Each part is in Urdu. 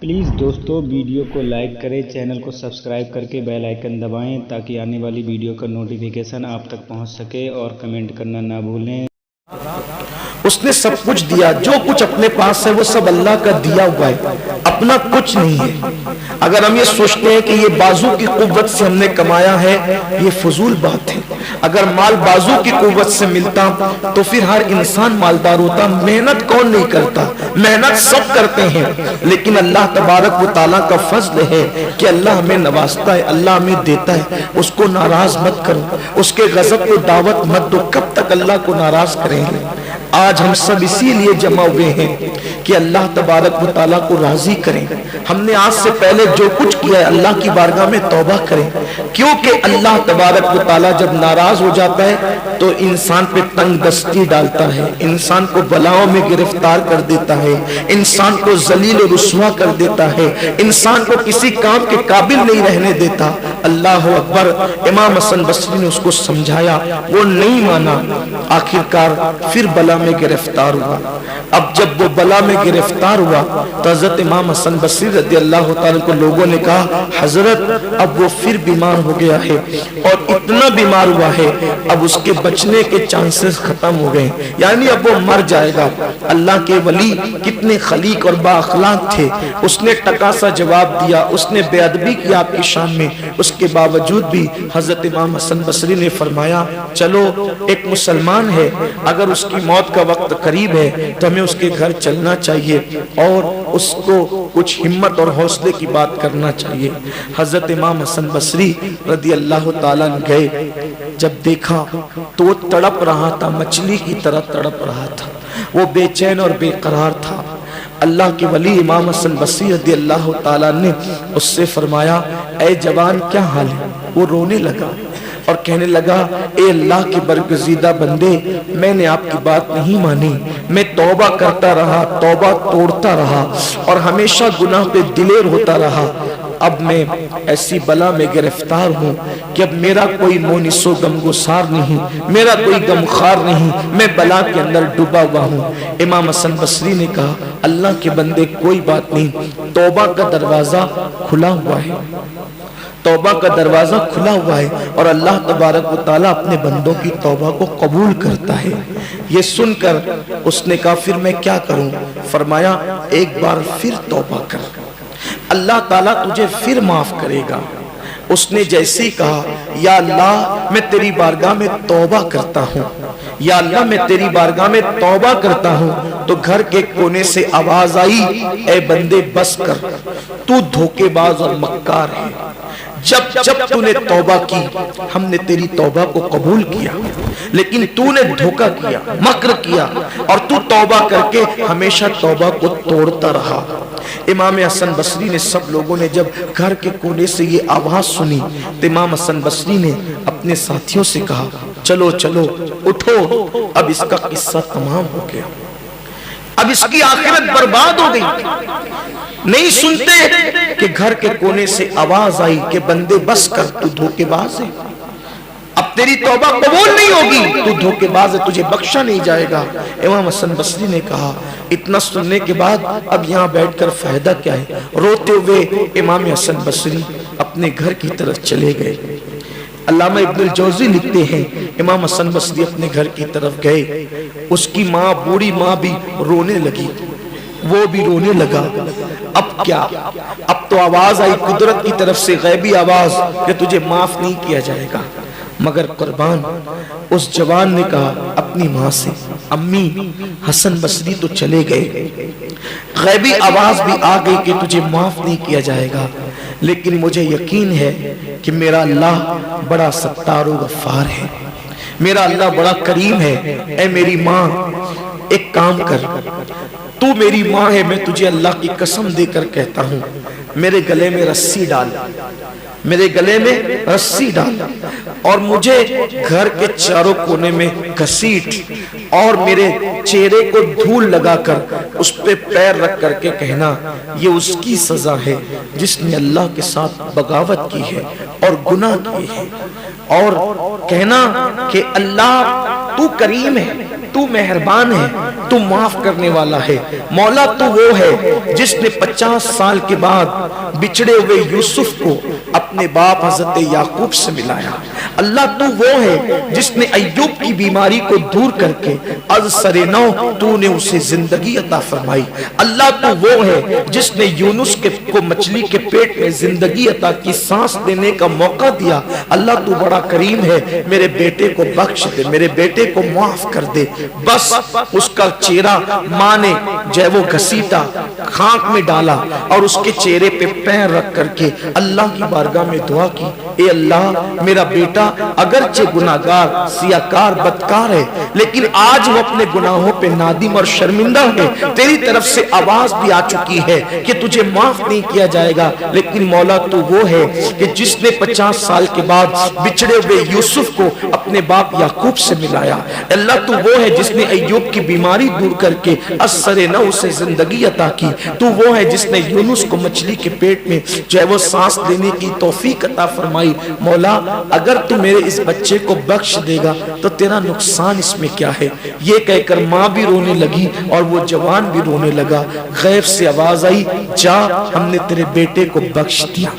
پلیز دوستو ویڈیو کو لائک کریں، چینل کو سبسکرائب کر کے بیل آئیکن دبائیں تاکہ آنے والی ویڈیو کا نوٹیفیکیشن آپ تک پہنچ سکے، اور کمنٹ کرنا نہ بھولیں۔ اس نے سب کچھ دیا، جو کچھ اپنے پاس ہے وہ سب اللہ کا دیا ہوا ہے، اپنا کچھ نہیں ہے۔ اگر ہم یہ سوچتے ہیں کہ یہ بازو کی قوت سے ہم نے کمایا ہے، یہ فضول بات ہے۔ اگر مال بازو کی قوت سے ملتا تو پھر ہر انسان مالدار ہوتا۔ محنت کون نہیں کرتا؟ محنت سب کرتے ہیں، لیکن اللہ تبارک و تعالیٰ کا فضل ہے کہ اللہ ہمیں نوازتا ہے، اللہ ہمیں دیتا ہے۔ اس کو ناراض مت کرو، اس کے غضب کو دعوت مت دو۔ کب تک اللہ کو ناراض کریں گے؟ آج ہم سب اسی لیے جمع ہوئے ہیں کہ اللہ تبارک و تعالیٰ کو راضی کریں۔ ہم نے آج سے پہلے جو کچھ کیا ہے اللہ کی بارگاہ میں توبہ کریں، کیونکہ اللہ تبارک و تعالیٰ جب ناراض ہو جاتا ہے تو انسان پہ تنگ دستی ڈالتا ہے، انسان کو بلاؤں میں گرفتار کر دیتا ہے، انسان کو ذلیل و رسوا کر دیتا ہے، انسان کو کسی کام کے قابل نہیں رہنے دیتا۔ اللہ اکبر۔ امام حسن بصری نے اس کو سمجھایا، وہ نہیں مانا، آخرکار پھر بلا میں گرفتار ہوا۔ اب جب وہ بلا میں گرفتار ہوا تو حضرت امام حسن بصری رضی اللہ تعالیٰ کو لوگوں نے کہا، حضرت اب وہ پھر بیمار ہو گیا ہے، اور اتنا بیمار ہوا ہے اب اس کے بچنے کے چانسز ختم ہو گئے، یعنی اب وہ مر جائے گا۔ اللہ کے ولی کتنے خلیق اور با اخلاق تھے، اس نے ٹکا سا جواب دیا، اس نے بے ادبی کی آپ کی شان میں، اس کے باوجود بھی حضرت امام حسن بصری نے فرمایا، چلو ایک مسلمان ہے، اگر اس کی موت کا وقت قریب ہے تو ہمیں اس کے گھر چلنا چاہیے اور اس کو کچھ ہمت اور حوصلے کی بات کرنا چاہیے۔ حضرت امام حسن بصری رضی اللہ تعالیٰ گئے، جب دیکھا تو وہ تڑپ رہا تھا، مچھلی کی طرح تڑپ رہا تھا، وہ بے چین اور بے قرار تھا۔ اللہ کے ولی امام حسن بصری رضی اللہ تعالیٰ نے اس سے فرمایا، اے جوان کیا حال ہے؟ وہ رونے لگا اور کہنے لگا، اے اللہ کے برگزیدہ بندے، میں نے آپ کی بات نہیں مانی، میں توبہ کرتا رہا، توبہ توڑتا رہا اور ہمیشہ گناہ پہ دلیر ہوتا رہا۔ اب میں ایسی بلا میں گرفتار ہوں کہ اب میرا کوئی مونس و غمگسار نہیں، میرا کوئی غمخوار نہیں، میں بلا کے اندر ڈوبا ہوا ہوں۔ امام حسن بصری نے کہا، اللہ کے بندے کوئی بات نہیں، توبہ کا دروازہ کھلا ہوا ہے، توبہ کا دروازہ کھلا ہوا ہے، اور اللہ تبارک و تعالیٰ اپنے بندوں کی توبہ کو قبول کرتا ہے۔ یہ سن کر اس نے کہا، پھر میں کیا کروں؟ فرمایا، ایک بار پھر توبہ کر، اللہ تعالیٰ تجھے پھر معاف کرے گا۔ اس نے جیسے ہی کہا، یا اللہ میں تیری بارگاہ میں توبہ کرتا ہوں، یا اللہ میں تیری بارگاہ میں توبہ کرتا ہوں، تو گھر کے کونے سے آواز آئی، اے بندے بس کر، تو دھوکے باز اور مکار ہے۔ جب تو نے توبہ کی ہم نے تیری توبہ کو قبول کیا، لیکن تو نے دھوکہ کیا، مکر کیا، اور تو توبہ کر کے ہمیشہ توبہ کو توڑتا رہا۔ امام حسن بصری نے، سب لوگوں نے جب گھر کے کونے سے یہ آواز سنی تو امام حسن بصری نے اپنے ساتھیوں سے کہا، چلو چلو اٹھو، اب اس کا قصہ تمام ہو گیا، اب اس کی آخرت برباد ہو گئی۔ نہیں سنتے کہ گھر کے کونے سے آواز آئی کہ بندے بس کر، تو دھوکے باز ہے، اب تیری توبہ قبول نہیں ہوگی، تو دھوکے باز ہے، تجھے بخشا نہیں جائے گا۔ امام حسن بصری نے کہا، اتنا سننے کے بعد اب یہاں بیٹھ کر فائدہ کیا ہے؟ روتے ہوئے امام حسن بصری اپنے گھر کی طرف چلے گئے۔ علامہ ابن الجوزی لکھتے ہیں، امام حسن بصری اپنے گھر کی طرف گئے، اس کی ماں، بوڑھی ماں بھی رونے لگی، وہ بھی رونے لگا۔ اب کیا؟ اب تو آواز آئی قدرت کی طرف سے، غیبی آواز کہ تجھے معاف نہیں کیا جائے گا۔ مگر قربان اس جوان نے کہا اپنی ماں سے، امی حسن بصری تو چلے گئے، غیبی آواز بھی آ گئی کہ تجھے معاف نہیں کیا جائے گا، لیکن مجھے یقین ہے کہ میرا اللہ بڑا ستار و غفار ہے، میرا اللہ بڑا کریم ہے۔ اے میری ماں، ایک کام کر، تو میری ماں ہے، میں تجھے اللہ کی قسم دے کر کہتا ہوں، میرے گلے میں رسی ڈال، میرے گلے میں رسی ڈال، اور مجھے گھر کے چاروں کونے میں گھسیٹ، اور میرے چہرے کو دھول لگا کر اس پہ پیر رکھ کر کے کہنا یہ اس کی سزا ہے جس نے اللہ کے ساتھ بغاوت کی ہے اور گناہ کی ہے، اور کہنا کہ اللہ تو کریم ہے، تو مہربان ہے، تو معاف کرنے والا ہے، مولا تو وہ ہے جس نے 50 سال کے بعد بچھڑے ہوئے یوسف کو اپنے باپ حضرت یعقوب سے ملایا، اللہ تو وہ ہے جس نے ایوب کی بیماری کو دور کر کے از سر نو تو نے اسے زندگی عطا فرمائی، اللہ تو وہ ہے جس نے یونس کو مچھلی کے پیٹ میں زندگی عطا کی، سانس دینے کا موقع دیا، اللہ تو بڑا کریم ہے، میرے بیٹے کو بخش دے، میرے بیٹے کو معاف کر دے۔ بس اس کا چہرہ ماں نے جو ہے وہ گھسیٹا، خاک میں ڈالا اور اس کے چہرے پہ پیر رکھ کر کے اللہ کی بارگاہ میں دعا کی، اے اللہ میرا بیٹا اگرچہ گناہگار، سیاکار، بدکار ہے، لیکن آج وہ اپنے گناہوں پہ نادم اور شرمندہ ہے، تیری طرف سے آواز بھی آ چکی ہے کہ تجھے معاف نہیں کیا جائے گا، لیکن مولا تو وہ ہے کہ جس نے 50 سال کے بعد بچھڑے ہوئے یوسف کو اپنے باپ یعقوب سے ملایا، اللہ تو وہ ہے جس نے ایوب کی بیماری دور کر کے اثر نو سے زندگی عطا کی، تو وہ ہے جس نے یونس کو مچھلی کے پیٹ میں جو ہے وہ سانس لینے کی توفیق عطا فرمائی، مولا اگر تو میرے اس بچے کو بخش دے گا تو تیرا نقصان اس میں کیا ہے؟ یہ کہہ کر ماں بھی رونے لگی اور وہ جوان بھی رونے لگا، غیب سے آواز آئی جا ہم نے تیرے بیٹے کو بخش دیا۔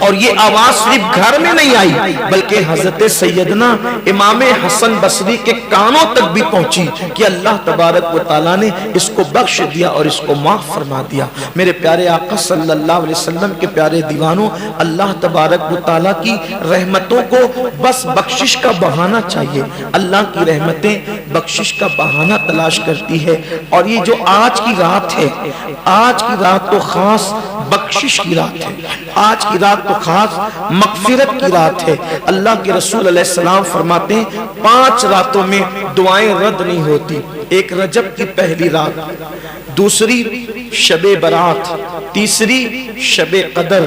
اور یہ آواز صرف گھر میں نہیں آئی بلکہ حضرت سیدنا امام حسن بصری کے کانوں تک بھی پہنچی کہ اللہ تبارک و تعالیٰ نے اس کو بخش دیا اور اس کو معاف فرما دیا۔ میرے پیارے آقا صلی اللہ علیہ وسلم کے پیارے دیوانوں، اللہ تبارک و تعالیٰ کی رحمتوں کو بس بخشش کا بہانہ چاہیے، اللہ کی رحمتیں بخشش کا بہانہ تلاش کرتی ہے، اور یہ جو آج کی رات ہے، آج کی رات تو خاص بخشش کی رات ہے، آج کی رات تو خاص مغفرت کی رات ہے۔ اللہ کے رسول علیہ السلام فرماتے ہیں 5 راتوں میں دعائیں رد نہیں ہوتی، ایک رجب کی پہلی رات، دوسری شب برات، تیسری شب قدر،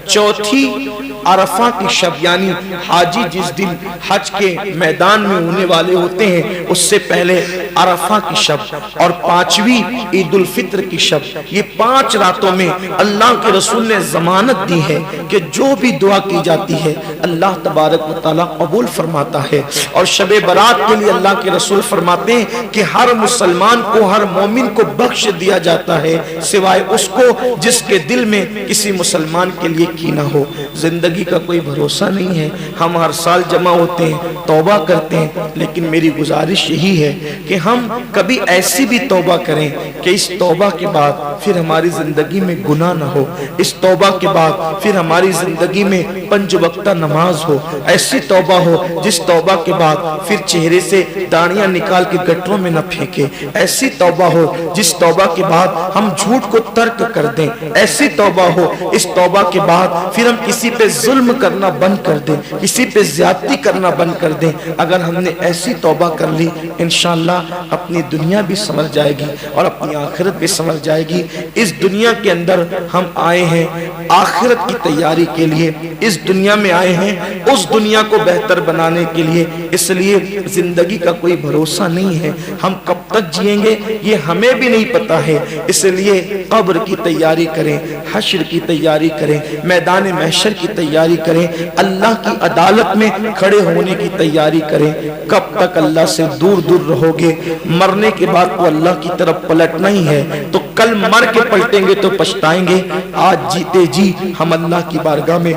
چوتھی عرفہ کی شب، یعنی حاجی جس دن حج کے میدان میں ہونے والے ہوتے ہیں اس سے پہلے عرفہ کی شب، اور 5ویں عید الفطر کی شب۔ یہ 5 راتوں میں اللہ کے رسول نے ضمانت دی ہے کہ جو بھی دعا کی جاتی ہے اللہ تبارک و تعالیٰ قبول فرماتا ہے، اور شب برات کے لیے اللہ کے رسول فرماتے ہیں کہ ہر مسلمان کو، ہر مومن کو بخش دیا جاتا ہے سوائے اس کو جس کے دل میں کسی مسلمان کے لیے کینہ ہو۔ زندگی کا کوئی بھروسہ نہیں ہے، ہم ہر سال جمع ہوتے ہیں، توبہ کرتے ہیں، لیکن میری گزارش یہی ہے کہ ہم کبھی ایسی بھی توبہ کریں کہ اس توبہ کے بعد پھر ہماری زندگی میں گناہ نہ ہو، اس توبہ کے بعد پھر ہماری زندگی میں 5 وقتہ نماز ہو، ایسی توبہ ہو جس توبہ کے بعد پھر چہرے سے داڑیاں نکال کے گٹروں میں نہ پھینکے، ایسی توبہ ہو جس توبہ کے بعد ہم جھوٹ کو ترک کر دیں، ایسی توبہ ہو اس توبہ کے بعد پھر ہم کسی پہ ظلم کرنا بند کر دیں، کسی پہ زیادتی کرنا بند کر دیں۔ اگر ہم نے ایسی توبہ کر لی انشاءاللہ اپنی دنیا بھی سنور جائے گی اور اپنی آخرت بھی سنور جائے گی۔ اس دنیا کے اندر ہم آئے ہیں آخرت کی تیاری کے لیے، اس دنیا میں آئے ہیں اس دنیا کو بہتر بنانے کے لیے، اس لیے زندگی کا کوئی بھروسہ نہیں ہے، ہم کب تک جئیں گے یہ ہمیں بھی نہیں پتا ہے، اس لیے قبر کی تیاری کریں، حشر کی تیاری کریں، میدان محشر کی تیاری کریں، اللہ کی عدالت میں کھڑے ہونے کی تیاری کریں۔ کب تک اللہ سے دور دور رہو گے؟ مرنے کے بعد تو اللہ کی طرف پلٹنا ہی ہے، تو کل مر کے پلٹیں گے تو پچھتائیں گے، آج جیتے جی ہم اللہ کی بارگاہ میں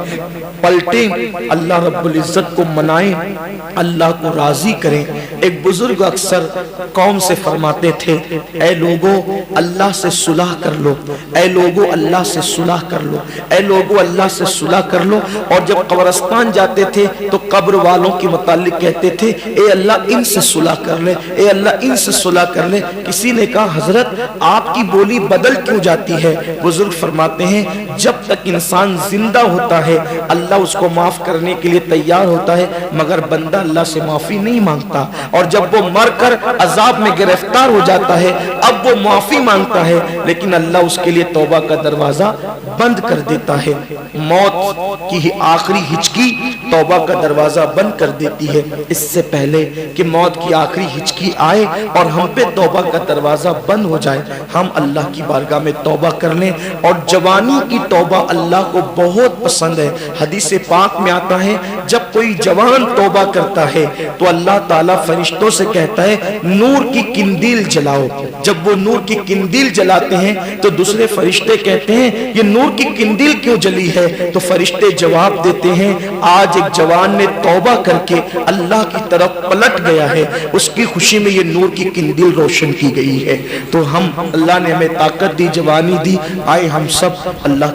پلٹیں، اللہ رب العزت کو منائیں، اللہ کو راضی کریں۔ ایک بزرگ اکثر قوم سے فرماتے تھے اے لوگو اللہ سے صلح کر لو، اے لوگو اللہ سے صلح کر لو، اے لوگو اللہ سے صلح کر لو، اور جب قبرستان جاتے تھے تو قبر والوں کے متعلق کہتے تھے اے اللہ ان سے صلح کر لے، اے اللہ ان سے صلح کر لے۔ کسی نے کہا حضرت آپ کی بولی بدل کیوں جاتی ہے؟ بزرگ فرماتے ہیں جب تک انسان زندہ ہوتا ہے اللہ اس کو معاف کرنے کے لیے تیار ہوتا ہے، مگر بندہ اللہ سے معافی نہیں مانگتا، اور جب وہ مر کر عذاب میں گرفتار ہو جاتا ہے اب وہ معافی مانگتا ہے، لیکن اللہ اس کے لیے توبہ کا دروازہ بند کر دیتا ہے. موت کی آخری ہچکی توبہ کا دروازہ بند کر دیتی ہے. اس سے پہلے کہ موت کی آخری ہچکی آئے اور ہم پہ توبہ کا دروازہ بند ہو جائے، ہم اللہ کی بارگاہ میں توبہ کر لیں. اور جوانی کی توبہ اللہ کو بہت پسند ہے. حدیث پاک میں آتا ہے جب کوئی جوان توبہ کرتا ہے تو اللہ تعالیٰ فرشتوں سے کہتا ہے نور کی قندیل جلاؤ. جب وہ نور کی قندیل جلاتے ہیں تو دوسرے فرشتے کہتے ہیں یہ نور کی قندیل کیوں جلی ہے؟ تو فرشتے جواب دیتے ہیں آج ایک جوان نے توبہ کر کے اللہ کی طرف پلٹ گیا ہے، اس کی خوشی میں یہ نور کی قندیل روشن کی گئی ہے. تو ہم اللہ نے ہمیں طاقت دی، جوانی دی، آئے ہم سب اللہ